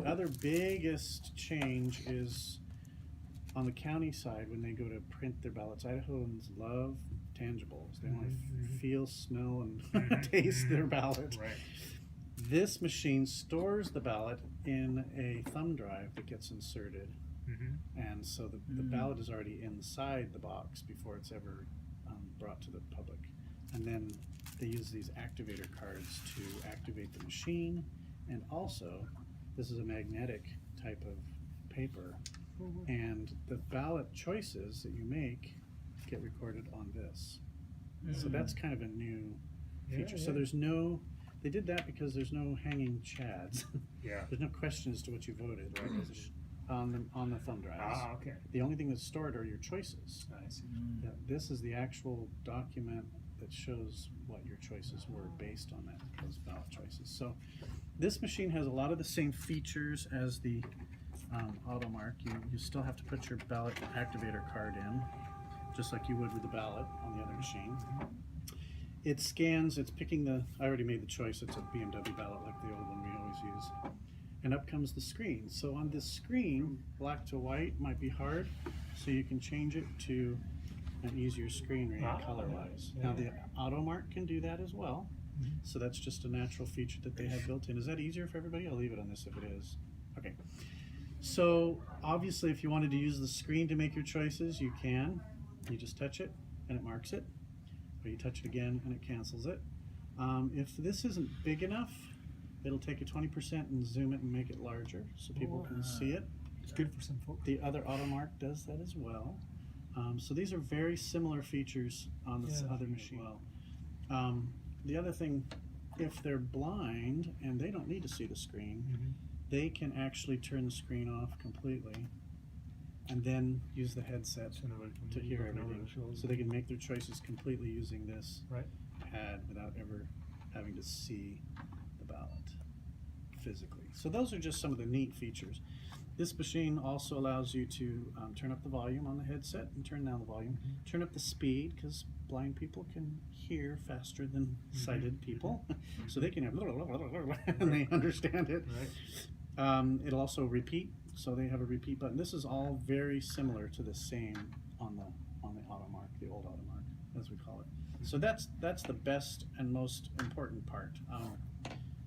other biggest change is on the county side when they go to print their ballots. Idahoans love tangibles. They want to feel, smell, and taste their ballot. Right. This machine stores the ballot in a thumb drive that gets inserted. And so the ballot is already inside the box before it's ever brought to the public. And then they use these activator cards to activate the machine. And also, this is a magnetic type of paper. And the ballot choices that you make get recorded on this. So that's kind of a new feature. So there's no, they did that because there's no hanging chads. There's no question as to what you voted, right? On the thumb drives. Okay. The only thing that's stored are your choices. I see. This is the actual document that shows what your choices were based on those ballot choices. So this machine has a lot of the same features as the AutoMark. You still have to put your ballot activator card in, just like you would with the ballot on the other machine. It scans, it's picking I already made the choice, it's a BMW ballot like the old one we always use. And up comes the screen. So on this screen, black to white might be hard, so you can change it to an easier screen read color-wise. Now the AutoMark can do that as well, so that's just a natural feature that they have built in. Is that easier for everybody? I'll leave it on this if it is. Okay. So obviously if you wanted to use the screen to make your choices, you can. You just touch it and it marks it, or you touch it again and it cancels it. If this isn't big enough, it'll take a 20% and zoom it and make it larger so people can see it. It's good for some folks. The other AutoMark does that as well. So these are very similar features on this other machine. The other thing, if they're blind and they don't need to see the screen, they can actually turn the screen off completely and then use the headset to hear everything. So they can make their choices completely using this pad without ever having to see the ballot physically. So those are just some of the neat features. This machine also allows you to turn up the volume on the headset and turn down the volume. Turn up the speed, because blind people can hear faster than sighted people. So they can have and they understand it. It'll also repeat, so they have a repeat button. This is all very similar to the same on the AutoMark, the old AutoMark, as we call it. So that's the best and most important part.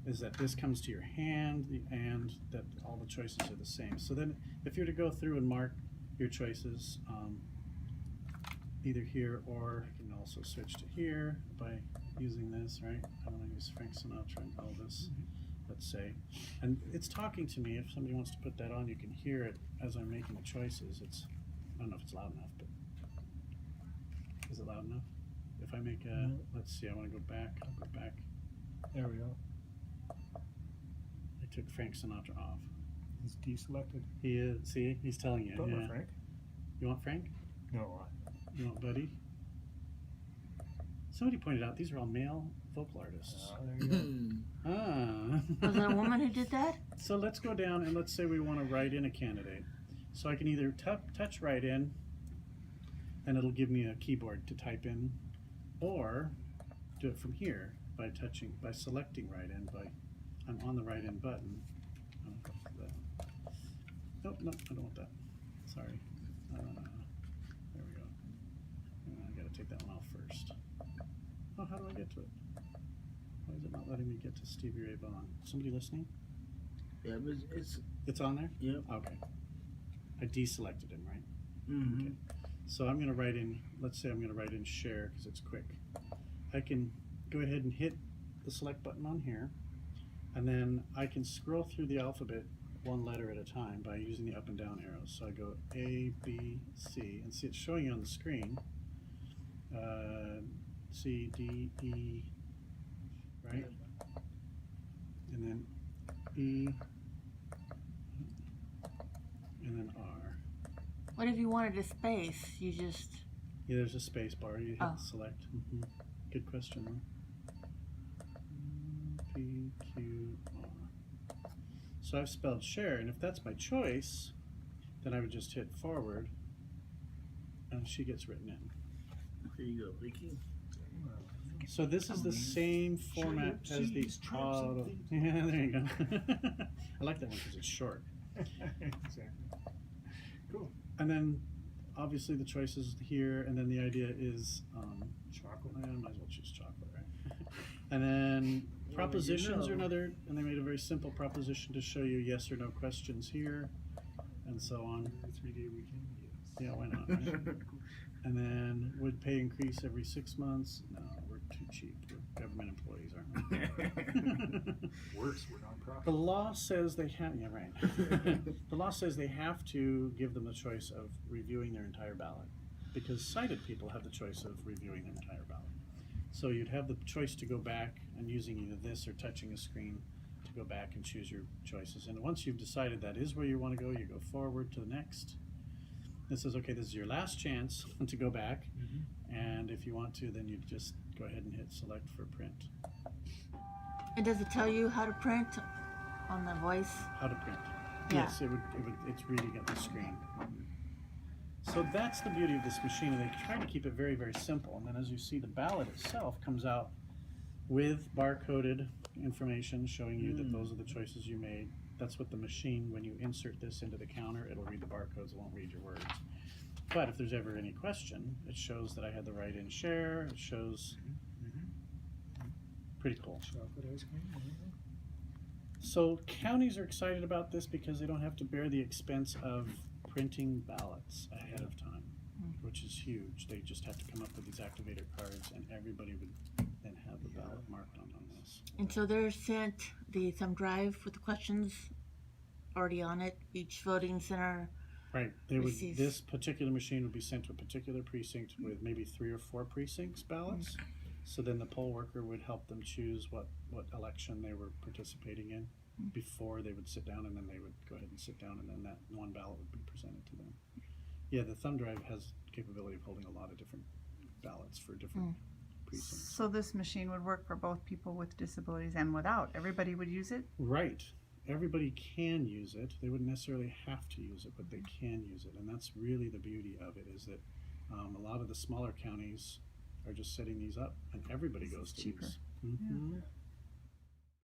Is that this comes to your hand and that all the choices are the same. So then if you're to go through and mark your choices either here, or you can also switch to here by using this, right? I want to use Frank Sinatra and Elvis, let's say. And it's talking to me. If somebody wants to put that on, you can hear it as I'm making the choices. I don't know if it's loud enough, but is it loud enough? If I make a, let's see, I want to go back, I'll go back. There we go. I took Frank Sinatra off. He's deselected. He is, see, he's telling you. Don't want Frank. You want Frank? No. You want Buddy? Somebody pointed out these are all male vocal artists. There you go. Was there a woman who did that? So let's go down and let's say we want to write in a candidate. So I can either touch write in, and it'll give me a keyboard to type in, or do it from here by selecting write in. I'm on the write in button. No, I don't want that. Sorry. There we go. I got to take that one off first. Oh, how do I get to it? Why is it not letting me get to Stevie Ray Vaughan? Somebody listening? Yeah, but It's on there? Yep. Okay. I deselected him, right? Mm-hmm. Okay. So I'm going to write in, let's say I'm going to write in share because it's quick. I can go ahead and hit the select button on here, and then I can scroll through the alphabet one letter at a time by using the up and down arrows. So I go A, B, C, and see it's showing you on the screen. C, D, E, right? And then E, and then R. What if you wanted a space? You just... Yeah, there's a space bar. You hit select. Good question, though. P, Q, R. So I've spelled share, and if that's my choice, then I would just hit forward, and she gets written in. There you go, Vicky. So this is the same format as the auto. Yeah, there you go. I like that one because it's short. Exactly. Cool. And then, obviously, the choices here, and then the idea is, Chocolate. I might as well choose chocolate, right? And then propositions are another, and they made a very simple proposition to show you yes or no questions here, and so on. 3-day weekend. Yes. Yeah, why not? Right? And then would pay increase every 6 months? No, we're too cheap. We're government employees, aren't we? Worse, we're nonprofit. The law says they have. Yeah, right. The law says they have to give them the choice of reviewing their entire ballot, because sighted people have the choice of reviewing their entire ballot. So you'd have the choice to go back and using either this or touching a screen to go back and choose your choices. And once you've decided that is where you want to go, you go forward to the next. It says, okay, this is your last chance to go back, and if you want to, then you just go ahead and hit select for print. And does it tell you how to print on the voice? How to print? Yeah. Yes, it's reading at the screen. So that's the beauty of this machine, and they try to keep it very, very simple. And then as you see, the ballot itself comes out with barcoded information showing you that those are the choices you made. That's what the machine, when you insert this into the counter, it'll read the barcodes, it won't read your words. But if there's ever any question, it shows that I had the right in share, it shows, pretty cool. Chocolate ice cream. So counties are excited about this because they don't have to bear the expense of printing ballots ahead of time, which is huge. They just have to come up with these activator cards, and everybody would then have the ballot marked on this. And so they're sent the thumb drive with the questions already on it. Each voting center. Right. They would. receives- This particular machine would be sent to a particular precinct with maybe 3 or 4 precincts ballots. So then the poll worker would help them choose what election they were participating in before they would sit down, and then they would go ahead and sit down, and then that one ballot would be presented to them. Yeah, the thumb drive has capability of holding a lot of different ballots for different precincts. So this machine would work for both people with disabilities and without. Everybody would use it? Right. Everybody can use it. They wouldn't necessarily have to use it, but they can use it. And that's really the beauty of it, is that a lot of the smaller counties are just setting these up, and everybody goes to cheaper. these.